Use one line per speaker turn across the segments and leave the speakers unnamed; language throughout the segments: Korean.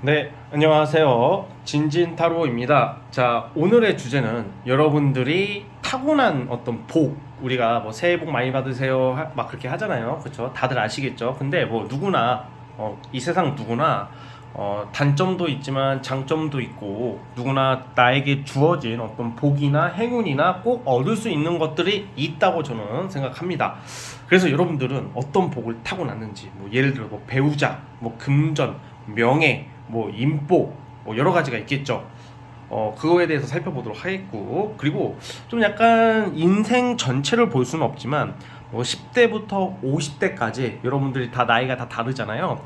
네, 안녕하세요. 진진타로입니다. 자, 오늘의 주제는 여러분들이 타고난 어떤 복, 우리가 뭐 새해 복 많이 받으세요 막 그렇게 하잖아요. 그렇죠? 다들 아시겠죠? 근데 뭐 누구나 이 세상 누구나 단점도 있지만 장점도 있고 누구나 나에게 주어진 어떤 복이나 행운이나 꼭 얻을 수 있는 것들이 있다고 저는 생각합니다. 그래서 여러분들은 어떤 복을 타고났는지 뭐 예를 들어 뭐 배우자, 뭐 금전, 명예, 뭐 인복, 뭐 여러 가지가 있겠죠. 그거에 대해서 살펴보도록 하겠고, 그리고 좀 약간 인생 전체를 볼 수는 없지만 뭐 10대부터 50대까지 여러분들이 다 나이가 다 다르잖아요.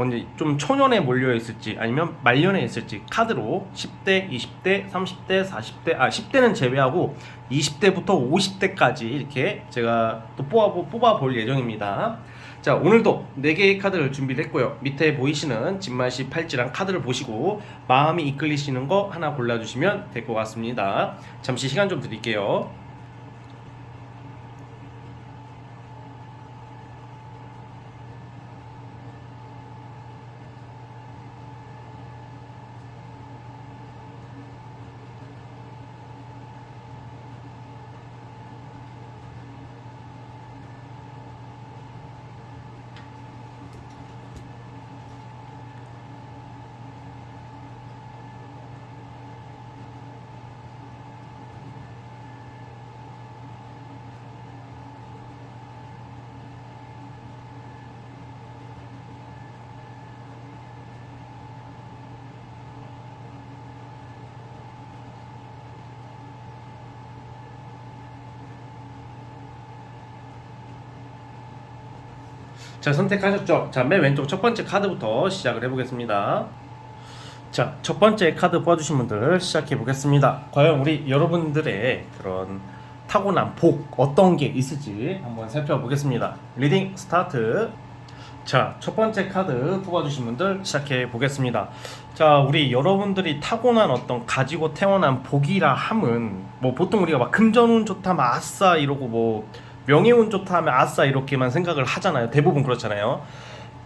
이제 좀 초년에 몰려 있을지 아니면 말년에 있을지 카드로 10대, 20대, 30대, 40대, 10대는 제외하고 20대부터 50대까지 이렇게 제가 또 뽑아볼 예정입니다. 자, 오늘도 4개의 카드를 준비를 했고요. 밑에 보이시는 진말씨 팔찌랑 카드를 보시고 마음이 이끌리시는 거 하나 골라주시면 될 것 같습니다. 잠시 시간 좀 드릴게요. 자, 선택하셨죠? 자, 맨 왼쪽 첫 번째 카드부터 시작을 해보겠습니다. 자, 첫 번째 카드 뽑아주신 분들 시작해 보겠습니다. 과연 우리 여러분들의 그런 타고난 복 어떤 게 있을지 한번 살펴보겠습니다. 리딩 스타트. 자, 첫 번째 카드 뽑아주신 분들 시작해 보겠습니다. 자, 우리 여러분들이 타고난 어떤 가지고 태어난 복이라 함은 뭐 보통 우리가 막 금전운 좋다 하면 아싸 이러고 뭐 명예운 좋다 하면 아싸 이렇게만 생각을 하잖아요. 대부분 그렇잖아요.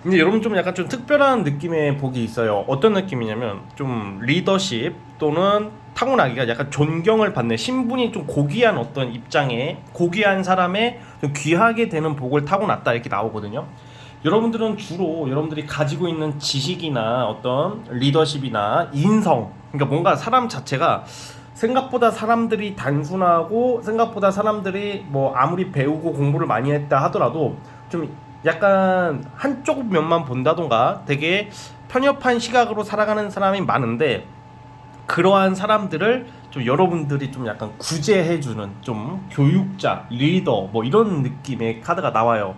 근데 여러분 좀 약간 좀 특별한 느낌의 복이 있어요. 어떤 느낌이냐면 좀 리더십 또는 타고나기가 약간 존경을 받는 신분이 좀 고귀한 어떤 입장에 고귀한 사람의 좀 귀하게 되는 복을 타고났다 이렇게 나오거든요. 여러분들은 주로 여러분들이 가지고 있는 지식이나 어떤 리더십이나 인성, 그러니까 뭔가 사람 자체가 생각보다 사람들이 단순하고 생각보다 사람들이 뭐 아무리 배우고 공부를 많이 했다 하더라도 좀 약간 한쪽 면만 본다던가 되게 편협한 시각으로 살아가는 사람이 많은데 그러한 사람들을 좀 여러분들이 좀 약간 구제해주는 좀 교육자, 리더 뭐 이런 느낌의 카드가 나와요.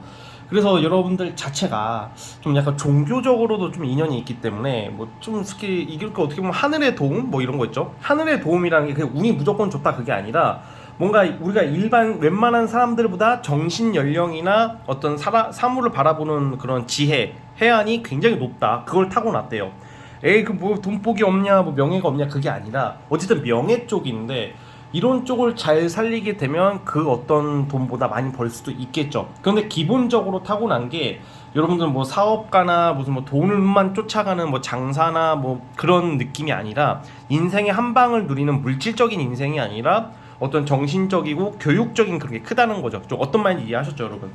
그래서 여러분들 자체가 좀 약간 종교적으로도 좀 인연이 있기 때문에 뭐 좀 특히 이길 거 어떻게 보면 하늘의 도움 뭐 이런 거 있죠. 하늘의 도움이라는 게 그냥 운이 무조건 좋다 그게 아니라 뭔가 우리가 일반 웬만한 사람들보다 정신 연령이나 어떤 사물을 바라보는 그런 지혜, 해안이 굉장히 높다. 그걸 타고났대요. 에이 그 뭐 돈복이 없냐 뭐 명예가 없냐 그게 아니라 어쨌든 명예 쪽인데 이런 쪽을 잘 살리게 되면 그 어떤 돈보다 많이 벌 수도 있겠죠. 그런데 기본적으로 타고난 게 여러분들은 뭐 사업가나 무슨 뭐 돈만 쫓아가는 뭐 장사나 뭐 그런 느낌이 아니라 인생의 한 방을 누리는 물질적인 인생이 아니라 어떤 정신적이고 교육적인 그런 게 크다는 거죠. 좀 어떤 말인지 이해하셨죠, 여러분?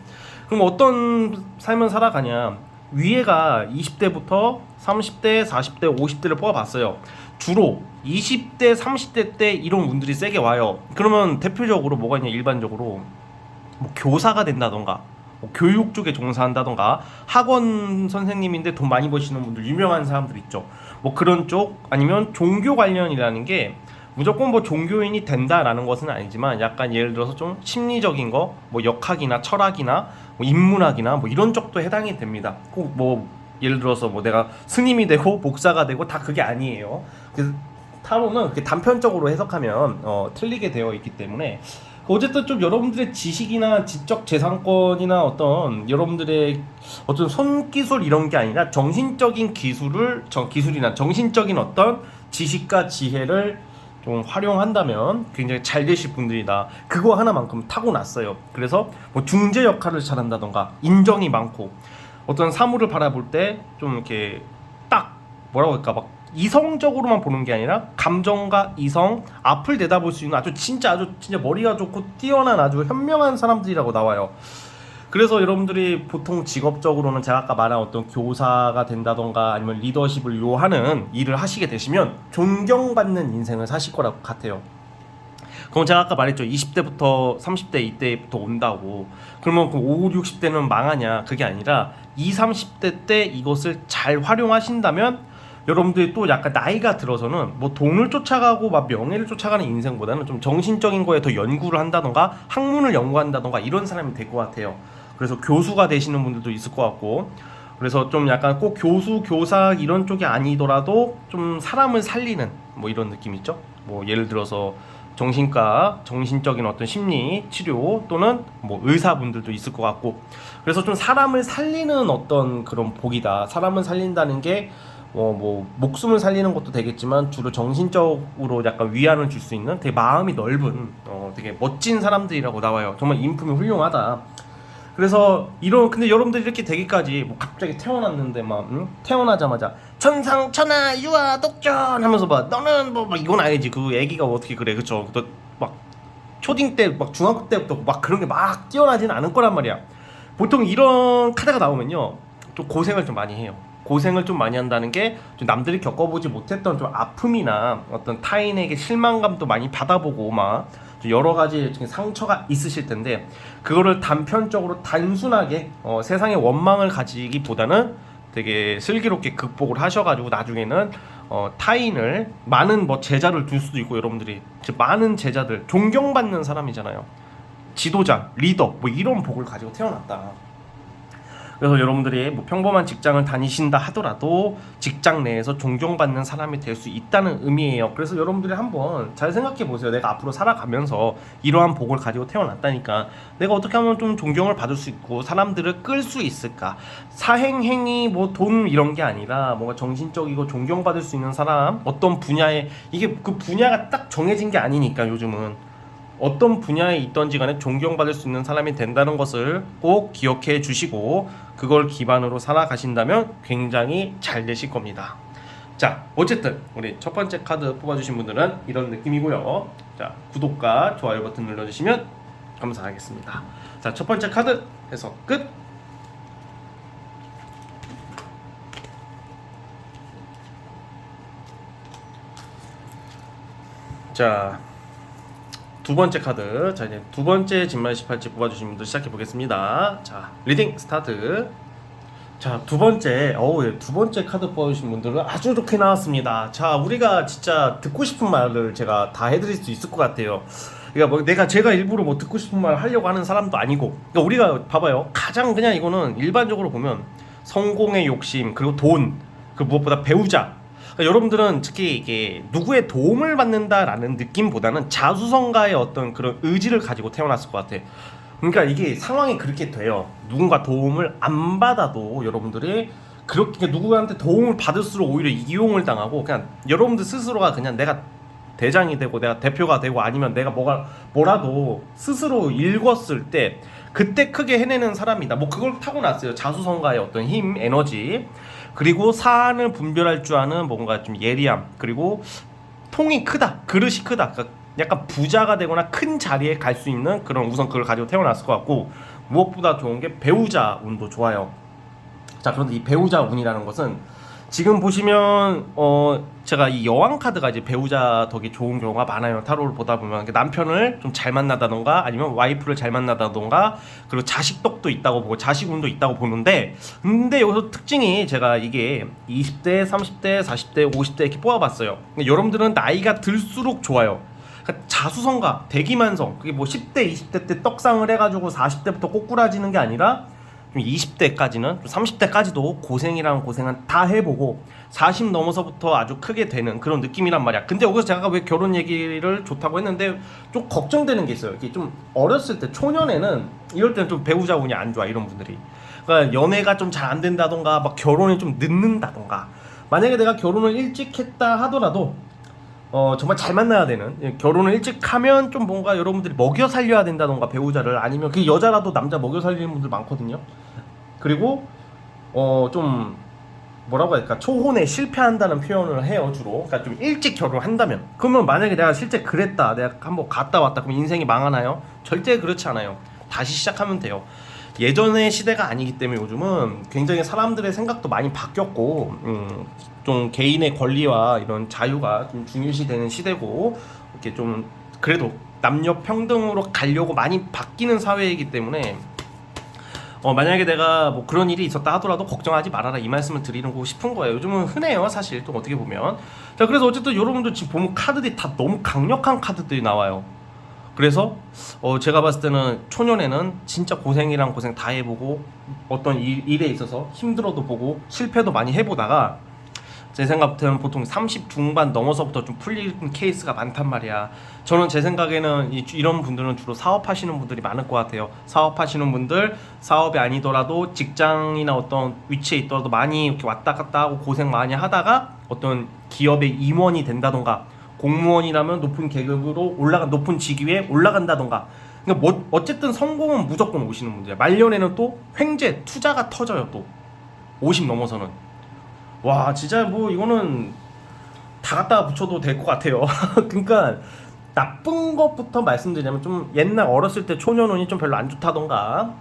그럼 어떤 삶을 살아가냐? 위에가 20대부터 30대, 40대, 50대를 뽑아봤어요. 주로 20대, 30대 때 이런 운들이 세게 와요. 그러면 대표적으로 뭐가 있냐, 일반적으로 뭐 교사가 된다던가 뭐 교육 쪽에 종사한다던가 학원 선생님인데 돈 많이 버시는 분들 유명한 사람들 있죠. 뭐 그런 쪽 아니면 종교 관련이라는 게 무조건 뭐 종교인이 된다라는 것은 아니지만 약간 예를 들어서 좀 심리적인 거, 뭐 역학이나 철학이나 뭐 인문학이나 뭐 이런 쪽도 해당이 됩니다. 꼭 뭐 예를 들어서 뭐 내가 스님이 되고 목사가 되고 다 그게 아니에요. 그래서 타로는 그렇게 단편적으로 해석하면 틀리게 되어 있기 때문에 어쨌든 좀 여러분들의 지식이나 지적 재산권이나 어떤 여러분들의 어떤 손기술 이런 게 아니라 정신적인 기술이나 정신적인 어떤 지식과 지혜를 좀 활용한다면 굉장히 잘 되실 분들이다. 그거 하나만큼 타고났어요. 그래서 뭐 중재 역할을 잘한다던가 인정이 많고 어떤 사물을 바라볼 때 좀 이렇게 딱 뭐라고 할까 막 이성적으로만 보는 게 아니라 감정과 이성 앞을 내다볼 수 있는 아주 진짜 머리가 좋고 뛰어난 아주 현명한 사람들이라고 나와요. 그래서 여러분들이 보통 직업적으로는 제가 아까 말한 어떤 교사가 된다던가 아니면 리더십을 요하는 일을 하시게 되시면 존경받는 인생을 사실 거라고 같아요. 그럼 제가 아까 말했죠. 20대부터 30대 이때부터 온다고. 그러면 그 5, 60대는 망하냐? 그게 아니라 20, 30대 때 이것을 잘 활용하신다면 여러분들이 또 약간 나이가 들어서는 뭐 돈을 쫓아가고 막 명예를 쫓아가는 인생보다는 좀 정신적인 거에 더 연구를 한다던가 학문을 연구한다던가 이런 사람이 될 것 같아요. 그래서 교수가 되시는 분들도 있을 것 같고, 그래서 좀 약간 꼭 교수, 교사 이런 쪽이 아니더라도 좀 사람을 살리는 뭐 이런 느낌 있죠. 뭐 예를 들어서 정신과, 정신적인 어떤 심리 치료 또는 뭐 의사분들도 있을 것 같고, 그래서 좀 사람을 살리는 어떤 그런 복이다. 사람을 살린다는 게 뭐 목숨을 살리는 것도 되겠지만 주로 정신적으로 약간 위안을 줄 수 있는 되게 마음이 넓은 되게 멋진 사람들이라고 나와요. 정말 인품이 훌륭하다. 그래서 근데 여러분들이 이렇게 되기까지 뭐 갑자기 태어났는데 막 태어나자마자 천상천하 유아 독전 하면서 막 너는 뭐 이건 아니지. 그 애기가 어떻게 그래, 그쵸? 막 초딩 때 막 중학교 때부터 막 그런 게 막 뛰어나지는 않을 거란 말이야. 보통 이런 카드가 나오면요 좀 고생을 좀 많이 해요. 고생을 좀 많이 한다는 게 좀 남들이 겪어보지 못했던 좀 아픔이나 어떤 타인에게 실망감도 많이 받아보고 막 여러 가지 상처가 있으실 텐데, 그거를 단편적으로 단순하게 세상의 원망을 가지기보다는 되게 슬기롭게 극복을 하셔가지고 나중에는 타인을 많은 뭐 제자를 둘 수도 있고, 여러분들이 많은 제자들 존경받는 사람이잖아요. 지도자, 리더 뭐 이런 복을 가지고 태어났다. 그래서 여러분들이 뭐 평범한 직장을 다니신다 하더라도 직장 내에서 존경받는 사람이 될 수 있다는 의미예요. 그래서 여러분들이 한번 잘 생각해 보세요. 내가 앞으로 살아가면서 이러한 복을 가지고 태어났다니까 내가 어떻게 하면 좀 존경을 받을 수 있고 사람들을 끌 수 있을까? 사행행위 뭐 돈 이런 게 아니라 뭔가 정신적이고 존경받을 수 있는 사람, 어떤 분야에 이게 그 분야가 딱 정해진 게 아니니까 요즘은 어떤 분야에 있던지 간에 존경받을 수 있는 사람이 된다는 것을 꼭 기억해 주시고 그걸 기반으로 살아가신다면 굉장히 잘 되실 겁니다. 자, 어쨌든 우리 첫 번째 카드 뽑아주신 분들은 이런 느낌이고요. 자, 구독과 좋아요 버튼 눌러주시면 감사하겠습니다. 자, 첫 번째 카드 해석 끝. 자, 두 번째 카드. 자, 이제 두 번째 진말 18지 뽑아주신 분들 시작해 보겠습니다. 자, 리딩 스타트. 자, 두 번째 카드 뽑아주신 분들은 아주 좋게 나왔습니다. 자, 우리가 진짜 듣고 싶은 말을 제가 다 해드릴 수 있을 것 같아요. 그러니까 뭐 제가 일부러 뭐 듣고 싶은 말 하려고 하는 사람도 아니고, 그러니까 우리가 봐봐요. 가장 그냥 이거는 일반적으로 보면 성공의 욕심, 그리고 돈, 그리고 무엇보다 배우자. 그러니까 여러분들은 특히 이게 누구의 도움을 받는다라는 느낌보다는 자수성가의 어떤 그런 의지를 가지고 태어났을 것 같아. 그러니까 이게 상황이 그렇게 돼요. 누군가 도움을 안 받아도 여러분들이 그렇게 누구한테 도움을 받을수록 오히려 이용을 당하고, 그냥 여러분들 스스로가 그냥 내가 대장이 되고 내가 대표가 되고 아니면 내가 뭐라도 스스로 읽었을 때 그때 크게 해내는 사람이다. 뭐 그걸 타고났어요. 자수성가의 어떤 힘, 에너지, 그리고 사안을 분별할 줄 아는 뭔가 좀 예리함, 그리고 통이 크다, 그릇이 크다. 그러니까 약간 부자가 되거나 큰 자리에 갈 수 있는 그런, 우선 그걸 가지고 태어났을 것 같고, 무엇보다 좋은 게 배우자 운도 좋아요. 자, 그런데 이 배우자 운이라는 것은 지금 보시면 제가 이 여왕 카드가 이제 배우자 덕이 좋은 경우가 많아요. 타로를 보다 보면 남편을 좀 잘 만나다던가 아니면 와이프를 잘 만나다던가, 그리고 자식 덕도 있다고 보고 자식 운도 있다고 보는데, 근데 여기서 특징이 제가 이게 20대, 30대, 40대, 50대 이렇게 뽑아봤어요. 여러분들은 나이가 들수록 좋아요. 그러니까 자수성가, 대기만성, 그게 뭐 10대, 20대 때 떡상을 해가지고 40대부터 꼬꾸라지는 게 아니라 20대까지는, 30대까지도 고생이랑 고생은 다 해보고 40 넘어서부터 아주 크게 되는 그런 느낌이란 말이야. 근데 여기서 제가 왜 결혼 얘기를 좋다고 했는데 좀 걱정되는 게 있어요. 이게 좀 어렸을 때, 초년에는 이럴 때는 좀 배우자 운이 안 좋아, 이런 분들이. 그러니까 연애가 좀 잘 안 된다던가 막 결혼이 좀 늦는다던가, 만약에 내가 결혼을 일찍 했다 하더라도 정말 잘 만나야 되는, 결혼을 일찍 하면 좀 뭔가 여러분들이 먹여 살려야 된다던가 배우자를, 아니면 그 여자라도 남자 먹여 살리는 분들 많거든요. 그리고 좀 뭐라고 할까, 초혼에 실패한다는 표현을 해요 주로. 그러니까 좀 일찍 결혼한다면. 그러면 만약에 내가 실제 그랬다, 내가 한번 갔다 왔다, 그럼 인생이 망하나요? 절대 그렇지 않아요. 다시 시작하면 돼요. 예전의 시대가 아니기 때문에 요즘은 굉장히 사람들의 생각도 많이 바뀌었고, 좀 개인의 권리와 이런 자유가 좀 중요시되는 시대고, 이렇게 좀 그래도 남녀 평등으로 가려고 많이 바뀌는 사회이기 때문에 만약에 내가 뭐 그런 일이 있었다 하더라도 걱정하지 말아라, 이 말씀을 드리고 싶은 거예요. 요즘은 흔해요 사실, 또 어떻게 보면. 자, 그래서 어쨌든 여러분들 지금 보면 카드들이 다 너무 강력한 카드들이 나와요. 그래서 제가 봤을 때는 초년에는 진짜 고생이랑 고생 다 해보고, 어떤 일에 있어서 힘들어도 보고 실패도 많이 해보다가, 제 생각부터는 보통 30 중반 넘어서부터 좀 풀리는 케이스가 많단 말이야. 저는 제 생각에는 이런 분들은 주로 사업하시는 분들이 많을 것 같아요. 사업하시는 분들, 사업이 아니더라도 직장이나 어떤 위치에 있더라도 많이 이렇게 왔다 갔다 하고 고생 많이 하다가 어떤 기업의 임원이 된다던가, 공무원이라면 높은 계급으로 올라간, 높은 직위에 올라간다던가. 그러니까 뭐 어쨌든 성공은 무조건 오시는 분들이야. 말년에는 또 횡재, 투자가 터져요. 또 50 넘어서는. 와, 진짜 뭐 이거는 다 갖다 붙여도 될 것 같아요. 그러니까 나쁜 것부터 말씀드리자면, 좀 옛날 어렸을 때 초년운이 좀 별로 안 좋다던가,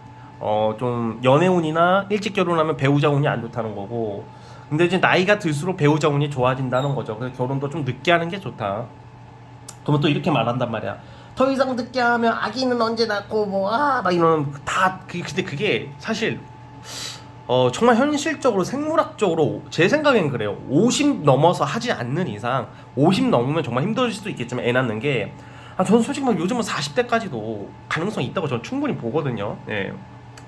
좀 연애운이나 일찍 결혼하면 배우자 운이 안 좋다는 거고. 근데 이제 나이가 들수록 배우자 운이 좋아진다는 거죠. 그래서 결혼도 좀 늦게 하는 게 좋다. 그러면 또 이렇게 말한단 말이야. 더 이상 늦게 하면 아기는 언제 낳고 막 이런 근데 그게 사실 정말 현실적으로 생물학적으로 제 생각엔 그래요. 50 넘어서 하지 않는 이상, 50 넘으면 정말 힘들 수도 있겠지만 애 낳는 게, 저는 솔직히 말 요즘은 40대까지도 가능성이 있다고 저는 충분히 보거든요. 예.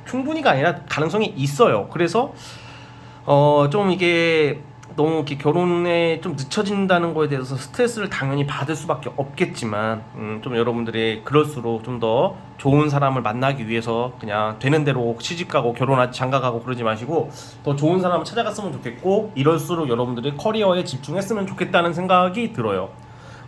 충분히가 아니라 가능성이 있어요. 그래서 좀 이게 너무 이렇게 결혼에 좀 늦춰진다는 거에 대해서 스트레스를 당연히 받을 수밖에 없겠지만, 좀 여러분들이 그럴수록 좀 더 좋은 사람을 만나기 위해서 그냥 되는 대로 시집가고 결혼하지, 장가가고 그러지 마시고 더 좋은 사람을 찾아갔으면 좋겠고, 이럴수록 여러분들이 커리어에 집중했으면 좋겠다는 생각이 들어요.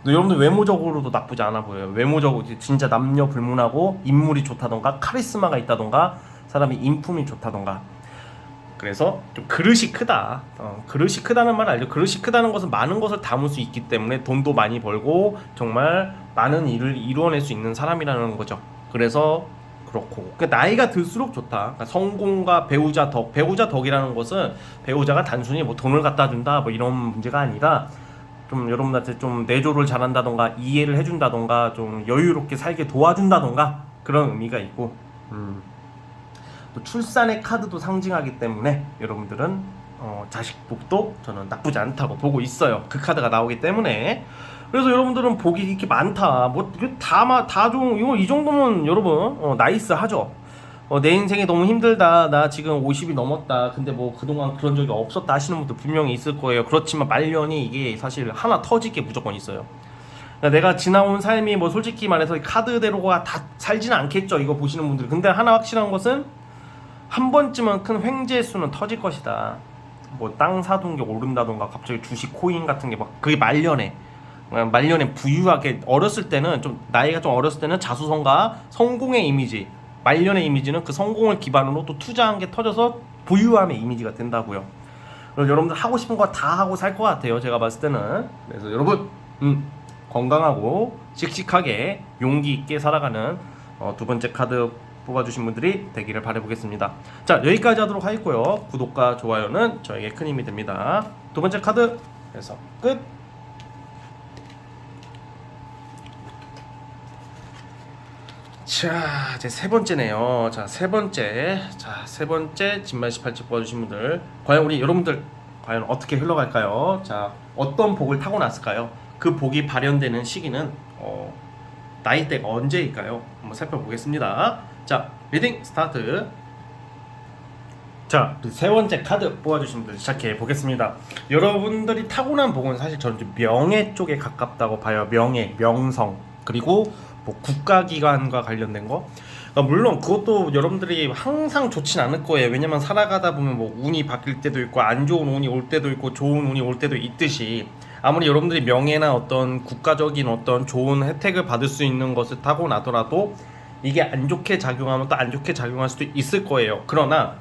근데 여러분들 외모적으로도 나쁘지 않아 보여요. 외모적으로 진짜 남녀 불문하고 인물이 좋다던가, 카리스마가 있다던가, 사람이 인품이 좋다던가. 그래서 좀 그릇이 크다. 그릇이 크다는 말 알죠? 그릇이 크다는 것은 많은 것을 담을 수 있기 때문에 돈도 많이 벌고 정말 많은 일을 이루어낼 수 있는 사람이라는 거죠. 그래서 그렇고, 그러니까 나이가 들수록 좋다. 그러니까 성공과 배우자 덕이라는 것은 배우자가 단순히 뭐 돈을 갖다 준다 뭐 이런 문제가 아니라, 좀 여러분한테 좀 내조를 잘한다던가, 이해를 해준다던가, 좀 여유롭게 살게 도와준다던가, 그런 의미가 있고, 또 출산의 카드도 상징하기 때문에 여러분들은 자식 복도 저는 나쁘지 않다고 보고 있어요. 그 카드가 나오기 때문에. 그래서 여러분들은 복이 이렇게 많다, 뭐 다 좀 이거 이 정도면 여러분 나이스 하죠. 내 인생이 너무 힘들다, 나 지금 50이 넘었다, 근데 뭐 그동안 그런 적이 없었다 하시는 분들 분명히 있을 거예요. 그렇지만 말년이 이게 사실 하나 터지게 무조건 있어요. 그러니까 내가 지나온 삶이 뭐 솔직히 말해서 카드대로가 다 살지는 않겠죠, 이거 보시는 분들. 근데 하나 확실한 것은 한 번쯤은 큰 횡재의 수는 터질 것이다. 뭐 땅 사둔 게 오른다던가, 갑자기 주식 코인 같은 게 막, 그게 말년에 부유하게, 어렸을 때는 좀 나이가 좀 어렸을 때는 자수성가 성공의 이미지, 말년의 이미지는 그 성공을 기반으로 또 투자한 게 터져서 부유함의 이미지가 된다고요. 그래서 여러분들 하고 싶은 거 다 하고 살 것 같아요, 제가 봤을 때는. 그래서 여러분 건강하고 씩씩하게 용기 있게 살아가는 두 번째 카드 뽑아주신 분들이 되기를 바라보겠습니다. 자, 여기까지 하도록 하겠고요. 구독과 좋아요는 저에게 큰 힘이 됩니다. 두 번째 카드 해서 끝. 자, 이제 세 번째네요. 세 번째 진말 18집 뽑아주신 분들, 과연 우리 여러분들 과연 어떻게 흘러갈까요? 자, 어떤 복을 타고났을까요? 그 복이 발현되는 시기는 나이대가 언제일까요? 한번 살펴보겠습니다. 자, 리딩 스타트. 자, 세 번째 카드 뽑아주신 분들 시작해 보겠습니다. 여러분들이 타고난 복은 사실 저는 좀 명예 쪽에 가깝다고 봐요. 명예, 명성, 그리고 뭐 국가기관과 관련된 거. 그러니까 물론 그것도 여러분들이 항상 좋진 않을 거예요. 왜냐면 살아가다 보면 뭐 운이 바뀔 때도 있고, 안 좋은 운이 올 때도 있고, 좋은 운이 올 때도 있듯이, 아무리 여러분들이 명예나 어떤 국가적인 어떤 좋은 혜택을 받을 수 있는 것을 타고나더라도 이게 안 좋게 작용하면 또 안 좋게 작용할 수도 있을 거예요. 그러나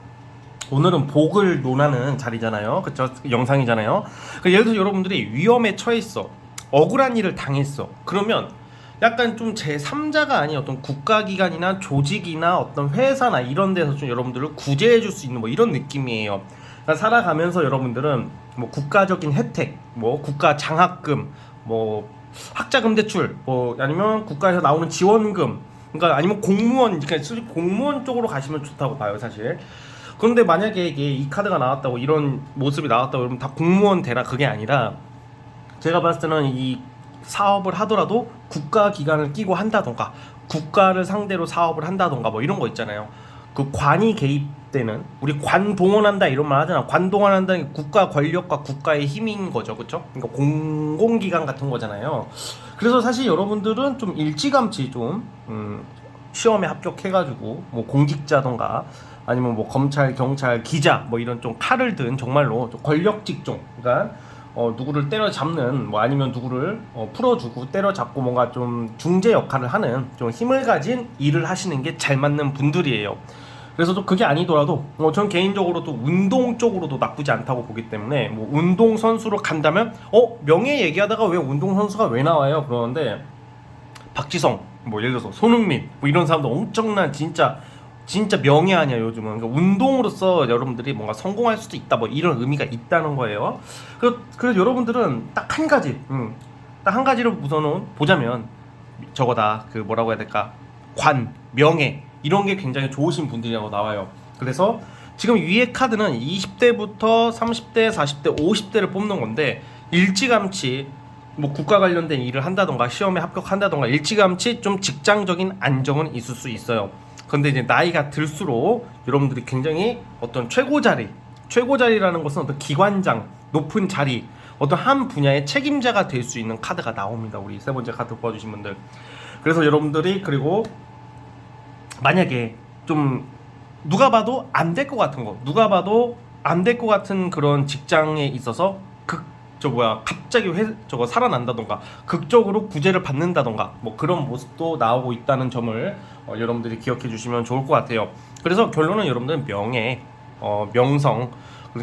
오늘은 복을 논하는 자리잖아요. 그쵸? 영상이잖아요. 예를 들어서 여러분들이 위험에 처했어. 억울한 일을 당했어. 그러면 약간 좀 제3자가 아닌 어떤 국가기관이나 조직이나 어떤 회사나 이런 데서 좀 여러분들을 구제해 줄 수 있는 뭐 이런 느낌이에요. 그러니까 살아가면서 여러분들은 뭐 국가적인 혜택, 뭐 국가 장학금, 뭐 학자금 대출, 뭐 아니면 국가에서 나오는 지원금, 그러니까 아니면 공무원, 그러니까 공무원 쪽으로 가시면 좋다고 봐요, 사실. 그런데 만약에 이게 이 카드가 나왔다고 이런 모습이 나왔다고 그러면 다 공무원 되라 그게 아니라 제가 봤을 때는 이 사업을 하더라도 국가 기관을 끼고 한다던가 국가를 상대로 사업을 한다던가 뭐 이런 거 있잖아요. 그 관이 개입되는 우리 관 동원한다 이런 말 하잖아. 관 동원한다는 게 국가 권력과 국가의 힘인 거죠, 그렇죠? 그러니까 공공기관 같은 거잖아요. 그래서 사실 여러분들은 좀 일찌감치 좀 시험에 합격해가지고 뭐 공직자던가 아니면 뭐 검찰, 경찰, 기자 뭐 이런 좀 칼을 든 정말로 좀 권력 직종, 그러니까 누구를 때려잡는 뭐 아니면 누구를 풀어주고 때려잡고 뭔가 좀 중재 역할을 하는 좀 힘을 가진 일을 하시는 게 잘 맞는 분들이에요. 그래서 또 그게 아니더라도 전 개인적으로 또 운동 쪽으로도 나쁘지 않다고 보기 때문에 뭐 운동 선수로 간다면 명예 얘기하다가 왜 운동 선수가 왜 나와요? 그러는데 박지성 뭐 예를 들어서 손흥민 뭐 이런 사람도 엄청난 진짜 명예 아니야 요즘은. 그러니까 운동으로서 여러분들이 뭔가 성공할 수도 있다 뭐 이런 의미가 있다는 거예요. 그래서 여러분들은 딱 한 가지 딱 한 가지를 우선은 보자면 저거다. 그 뭐라고 해야 될까, 관, 명예 이런 게 굉장히 좋으신 분들이라고 나와요. 그래서 지금 위에 카드는 20대부터 30대, 40대, 50대를 뽑는 건데 일찌감치 뭐 국가 관련된 일을 한다던가 시험에 합격한다던가 일찌감치 좀 직장적인 안정은 있을 수 있어요. 근데 이제 나이가 들수록 여러분들이 굉장히 어떤 최고자리라는 것은 어떤 기관장, 높은 자리, 어떤 한 분야의 책임자가 될 수 있는 카드가 나옵니다. 우리 세 번째 카드 뽑아주신 분들. 그래서 여러분들이 그리고 만약에 좀 누가 봐도 안 될 것 같은 거, 누가 봐도 안 될 것 같은 그런 직장에 있어서 갑자기 저거 살아난다던가 극적으로 구제를 받는다던가 뭐 그런 모습도 나오고 있다는 점을 여러분들이 기억해 주시면 좋을 것 같아요. 그래서 결론은 여러분들은 명예, 명성,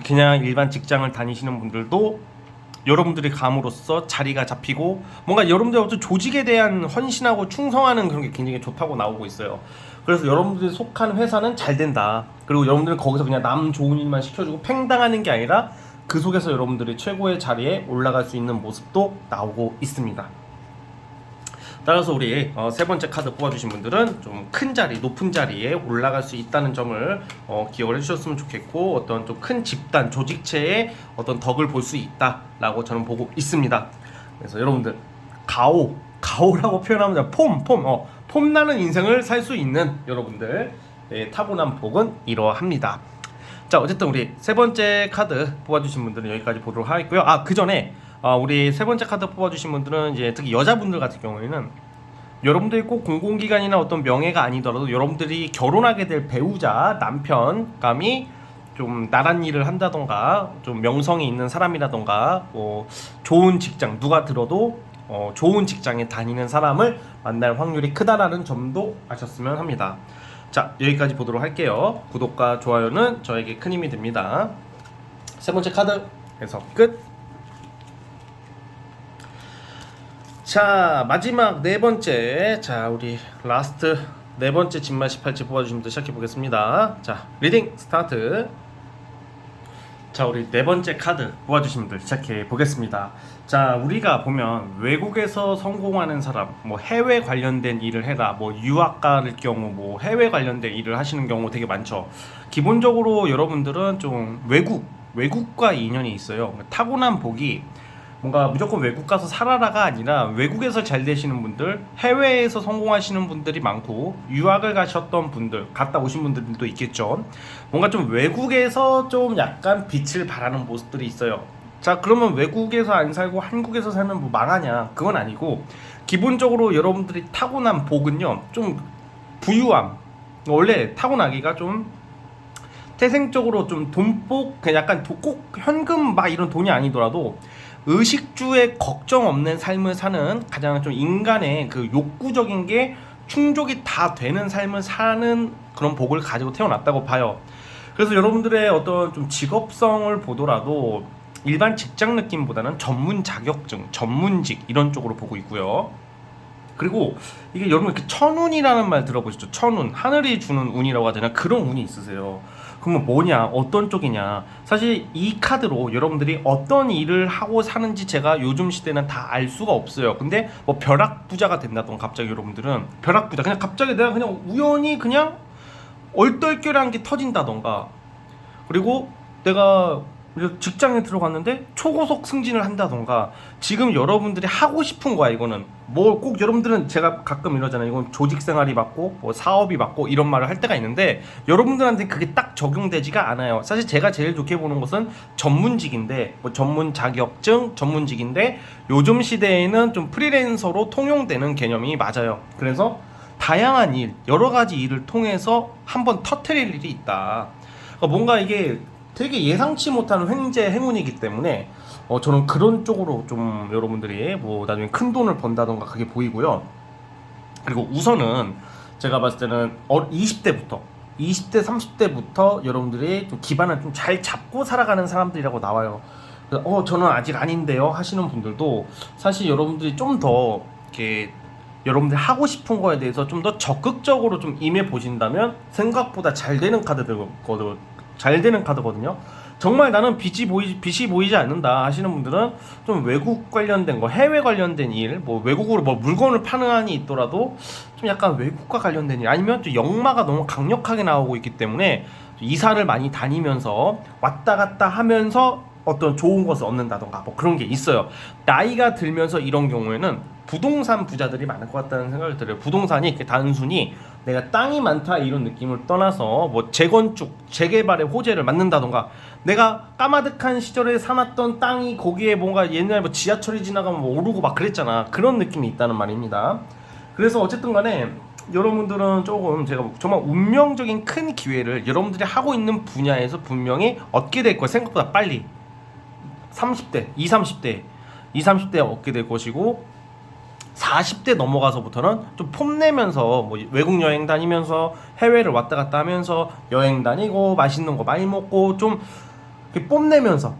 그냥 일반 직장을 다니시는 분들도 여러분들이 감으로써 자리가 잡히고 뭔가 여러분들의 어떤 조직에 대한 헌신하고 충성하는 그런 게 굉장히 좋다고 나오고 있어요. 그래서 여러분들이 속한 회사는 잘 된다. 그리고 여러분들은 거기서 그냥 남 좋은 일만 시켜주고 팽당하는 게 아니라 그 속에서 여러분들이 최고의 자리에 올라갈 수 있는 모습도 나오고 있습니다. 따라서 우리 세 번째 카드 뽑아주신 분들은 좀 큰 자리, 높은 자리에 올라갈 수 있다는 점을 기억을 해주셨으면 좋겠고 어떤 좀 큰 집단, 조직체의 어떤 덕을 볼 수 있다라고 저는 보고 있습니다. 그래서 여러분들 가오라고 표현하면 폼나는 인생을 살 수 있는 여러분들 타고난 복은 이러합니다. 자, 어쨌든 우리 세 번째 카드 뽑아주신 분들은 여기까지 보도록 하겠고요. 그 전에 우리 세 번째 카드 뽑아주신 분들은 이제 특히 여자분들 같은 경우에는 여러분들이 꼭 공공기관이나 어떤 명예가 아니더라도 여러분들이 결혼하게 될 배우자, 남편감이 좀 나란 일을 한다던가 좀 명성이 있는 사람이라던가 좋은 직장, 누가 들어도 좋은 직장에 다니는 사람을 만날 확률이 크다라는 점도 아셨으면 합니다. 자, 여기까지 보도록 할게요. 구독과 좋아요는 저에게 큰 힘이 됩니다. 세 번째 카드 해서 끝. 자, 마지막 네 번째. 자, 우리 라스트 네 번째 진마 18지 뽑아주시면 시작해 보겠습니다. 자, 리딩 스타트. 자, 우리 네 번째 카드 뽑아주신 분들 시작해 보겠습니다. 자, 우리가 보면 외국에서 성공하는 사람, 뭐 해외 관련된 일을 해라, 뭐 유학 갈 경우, 뭐 해외 관련된 일을 하시는 경우 되게 많죠. 기본적으로 여러분들은 좀 외국과 인연이 있어요. 타고난 복이 뭔가 무조건 외국 가서 살아라가 아니라 외국에서 잘 되시는 분들, 해외에서 성공하시는 분들이 많고 유학을 가셨던 분들, 갔다 오신 분들도 있겠죠. 뭔가 좀 외국에서 좀 약간 빛을 발하는 모습들이 있어요. 자, 그러면 외국에서 안 살고 한국에서 살면 뭐 망하냐? 그건 아니고 기본적으로 여러분들이 타고난 복은요, 좀 부유함, 원래 타고나기가 좀 태생적으로 좀 돈복, 그냥 약간 꼭 현금 막 이런 돈이 아니더라도 의식주에 걱정 없는 삶을 사는 가장 좀 인간의 그 욕구적인 게 충족이 다 되는 삶을 사는 그런 복을 가지고 태어났다고 봐요. 그래서 여러분들의 어떤 좀 직업성을 보더라도 일반 직장 느낌보다는 전문 자격증, 전문직 이런 쪽으로 보고 있고요. 그리고 이게 여러분 이렇게 천운이라는 말 들어보셨죠? 천운, 하늘이 주는 운이라고 하잖아요. 그런 운이 있으세요. 그러면 뭐냐, 어떤 쪽이냐? 사실 이 카드로 여러분들이 어떤 일을 하고 사는지 제가 요즘 시대는 다 알 수가 없어요. 근데 뭐 벼락부자가 된다던가 갑자기 여러분들은 벼락부자 그냥 갑자기 내가 그냥 우연히 그냥 얼떨결에한 게 터진다던가, 그리고 내가 직장에 들어갔는데 초고속 승진을 한다던가, 지금 여러분들이 하고 싶은 거야. 이거는 뭐 꼭 여러분들은 제가 가끔 이러잖아요. 이건 조직 생활이 맞고 뭐 사업이 맞고 이런 말을 할 때가 있는데 여러분들한테 그게 딱 적용되지가 않아요. 사실 제가 제일 좋게 보는 것은 전문직인데, 뭐 전문 자격증 전문직인데 요즘 시대에는 좀 프리랜서로 통용되는 개념이 맞아요. 그래서 다양한 일, 여러 가지 일을 통해서 한번 터트릴 일이 있다. 그러니까 뭔가 이게 되게 예상치 못한 횡재 행운이기 때문에 저는 그런 쪽으로 좀 여러분들이 뭐 나중에 큰 돈을 번다던가 그게 보이고요. 그리고 우선은 제가 봤을 때는 20대 30대부터 여러분들이 좀 기반을 좀 잘 잡고 살아가는 사람들이라고 나와요. 그래서 저는 아직 아닌데요 하시는 분들도 사실 여러분들이 좀 더 이렇게 여러분들 하고 싶은 거에 대해서 좀 더 적극적으로 좀 임해 보신다면 생각보다 잘 되는 카드거든요. 정말 나는 빛이 보이지 않는다 하시는 분들은 좀 외국 관련된 거, 해외 관련된 일, 뭐 외국으로 뭐 물건을 파는 한이 있더라도 좀 약간 외국과 관련된 일, 아니면 또 역마가 너무 강력하게 나오고 있기 때문에 이사를 많이 다니면서 왔다 갔다 하면서 어떤 좋은 것을 얻는다던가 뭐 그런 게 있어요. 나이가 들면서 이런 경우에는 부동산 부자들이 많을 것 같다는 생각이 들어요. 부동산이 이렇게 단순히 내가 땅이 많다 이런 느낌을 떠나서 뭐 재건축, 재개발의 호재를 맞는다던가, 내가 까마득한 시절에 사놨던 땅이 거기에 뭔가 옛날에 뭐 지하철이 지나가면 뭐 오르고 막 그랬잖아. 그런 느낌이 있다는 말입니다. 그래서 어쨌든 간에 여러분들은 조금 제가 정말 운명적인 큰 기회를 여러분들이 하고 있는 분야에서 분명히 얻게 될 거예요. 생각보다 빨리 30대, 30대 얻게 될 것이고, 40대 넘어가서부터는 좀 폼내면서 뭐 외국 여행 다니면서 해외를 왔다 갔다 하면서 여행 다니고 맛있는 거 많이 먹고 좀 이렇게 뽐내면서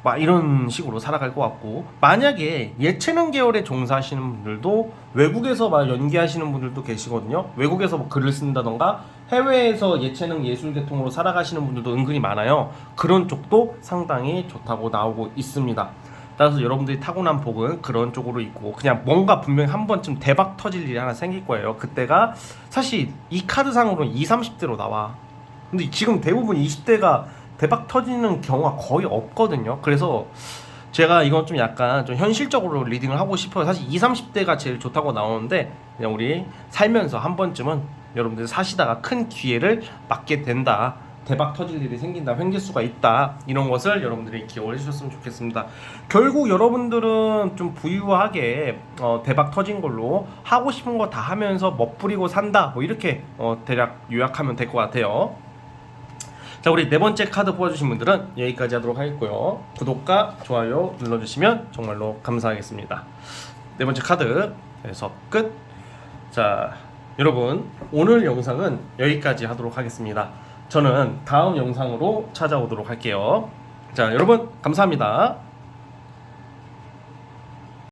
막 이런 식으로 살아갈 것 같고, 만약에 예체능 계열에 종사하시는 분들도 외국에서 막 연기하시는 분들도 계시거든요. 외국에서 뭐 글을 쓴다던가 해외에서 예체능 예술 계통으로 살아가시는 분들도 은근히 많아요. 그런 쪽도 상당히 좋다고 나오고 있습니다. 따라서 여러분들이 타고난 복은 그런 쪽으로 있고, 그냥 뭔가 분명히 한 번쯤 대박 터질 일이 하나 생길 거예요. 그때가 사실 이 카드상으로는 20, 30대로 나와. 근데 지금 대부분 20대가 대박 터지는 경우가 거의 없거든요. 그래서 제가 이건 좀 약간 좀 현실적으로 리딩을 하고 싶어요. 사실 20, 30대가 제일 좋다고 나오는데 그냥 우리 살면서 한 번쯤은 여러분들 사시다가 큰 기회를 맞게 된다, 대박 터질 일이 생긴다, 횡재수가 있다, 이런 것을 여러분들이 기억을 해주셨으면 좋겠습니다. 결국 여러분들은 좀 부유하게 대박 터진 걸로 하고 싶은 거 다 하면서 멋부리고 산다, 뭐 이렇게 대략 요약하면 될 것 같아요. 자, 우리 네 번째 카드 뽑아주신 분들은 여기까지 하도록 하겠고요. 구독과 좋아요 눌러주시면 정말로 감사하겠습니다. 네 번째 카드에서 끝. 자, 여러분 오늘 영상은 여기까지 하도록 하겠습니다. 저는 다음 영상으로 찾아오도록 할게요. 자, 여러분 감사합니다.